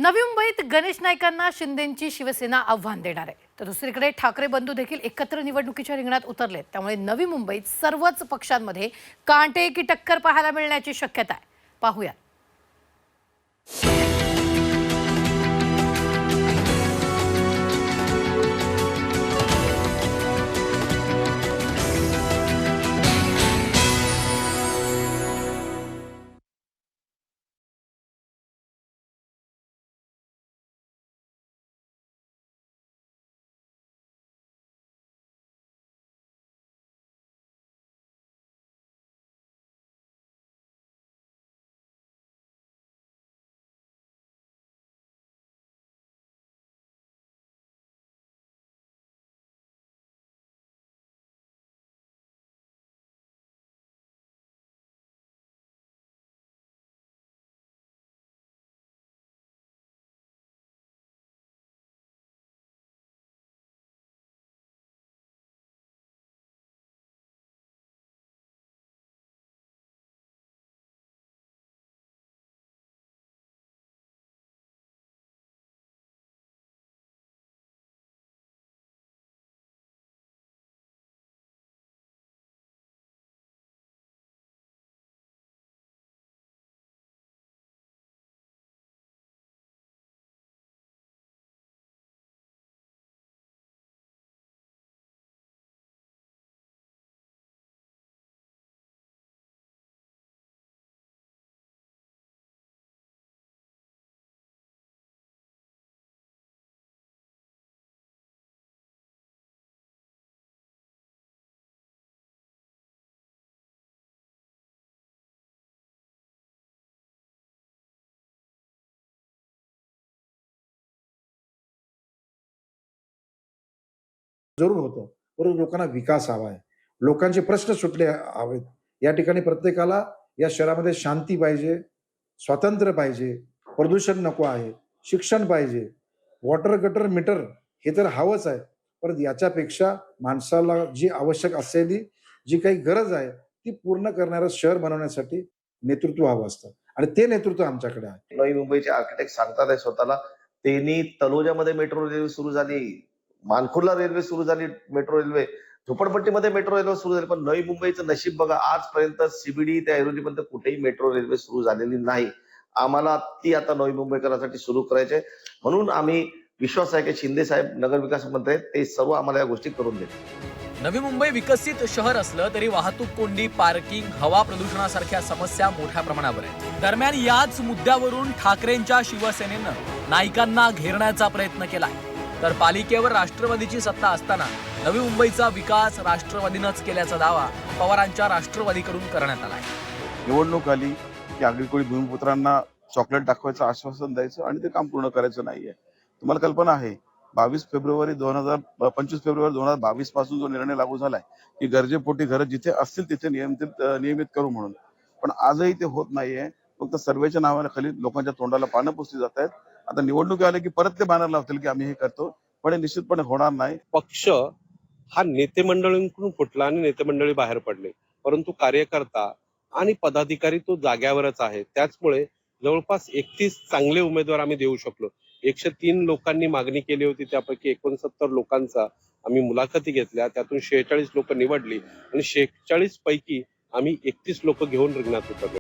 नवी मुंबईत गणेश नाईकांना शिंदेंची शिवसेना आव्हान देणार आहे, तर दुसरीकडे ठाकरे बंधू देखील एकत्र निवडणुकीच्या रिंगणात उतरलेत. त्यामुळे नवी मुंबईत सर्वच पक्षांमध्ये कांटे की टक्कर पाहायला मिळण्याची शक्यता आहे. पाहूया. जरूर होतं. परंतु लोकांना विकास हवा आहे. लोकांचे प्रश्न सुटले हवेत. या ठिकाणी प्रत्येकाला या शहरामध्ये शांती पाहिजे, स्वातंत्र्य पाहिजे, प्रदूषण नको आहे, शिक्षण पाहिजे, वॉटर गटर मीटर हे तर हवंच आहे. परंतु याच्यापेक्षा माणसाला जी आवश्यक असलेली जी काही गरज आहे, ती पूर्ण करणारं शहर बनवण्यासाठी नेतृत्व हवं असतं आणि ते नेतृत्व आमच्याकडे आहे. नवी मुंबईचे आर्किटेक्ट सांगतात आहे स्वतःला. त्यांनी तलोजामध्ये मेट्रो रेल्वे सुरू झाली, मानखुर्दला रेल्वे सुरू झाली, मेट्रो रेल्वे, झोपडपट्टीमध्ये मेट्रो रेल्वे सुरू झाली. पण नवी मुंबईचं नशीब बघा, आजपर्यंत सीबीडी त्या ऐरोलीपर्यंत कुठेही मेट्रो रेल्वे सुरू झालेली नाही. आम्हाला ती आता नवी मुंबईकरांसाठी सुरू करायची आहे. म्हणून आम्ही विश्वास आहे की शिंदे साहेब नगरविकास मंत्री आहेत, ते सर्व आम्हाला या गोष्टी करून देतील. नवी मुंबई विकसित शहर असलं तरी वाहतूक कोंडी, पार्किंग, हवा प्रदूषणासारख्या समस्या मोठ्या प्रमाणावर आहेत. दरम्यान याच मुद्द्यावरून ठाकरेंच्या शिवसेनेनं नाईकांना घेरण्याचा प्रयत्न केलाय. तर पालिकेवर राष्ट्रवादीची सत्ता असताना नवी मुंबईचा विकास राष्ट्रवादीनंच केल्याचा दावा पवारांच्या राष्ट्रवादीकडून करण्यात आलाय. निवडणूक आली की आगळीकोळी भूमिपुत्रांना चॉकलेट दाखवायचं आश्वासन द्यायचं आणि ते काम पूर्ण करायचं नाहीये. तुम्हाला कल्पना आहे 25 फेब्रुवारी 2022 पासून जो निर्णय लागू झालाय की गरजेपोटी घरं जिथे असतील तिथे नियमित करू म्हणून, पण आजही ते होत नाहीये. फक्त सर्वेच्या नावाखाली लोकांच्या तोंडाला पानं पुसली जात आहेत. आता निवडणूक आले की परत ते बॅनर लावतील की आम्ही हे करतो, पण हे निश्चितपणे होणार नाही. पक्ष हा नेते मंडळींकडून फुटला आणि नेते मंडळी बाहेर पडले, परंतु कार्यकर्ता आणि पदाधिकारी तो जाग्यावरच आहे. त्याचमुळे जवळपास 31 चांगले उमेदवार आम्ही देऊ शकलो. 103 लोकांनी मागणी केली होती, त्यापैकी 69 लोकांचा आम्ही मुलाखती घेतल्या, त्यातून 46 लोक निवडली आणि 46 पैकी आम्ही 31 लोक घेऊन रिंगणात उतरलो.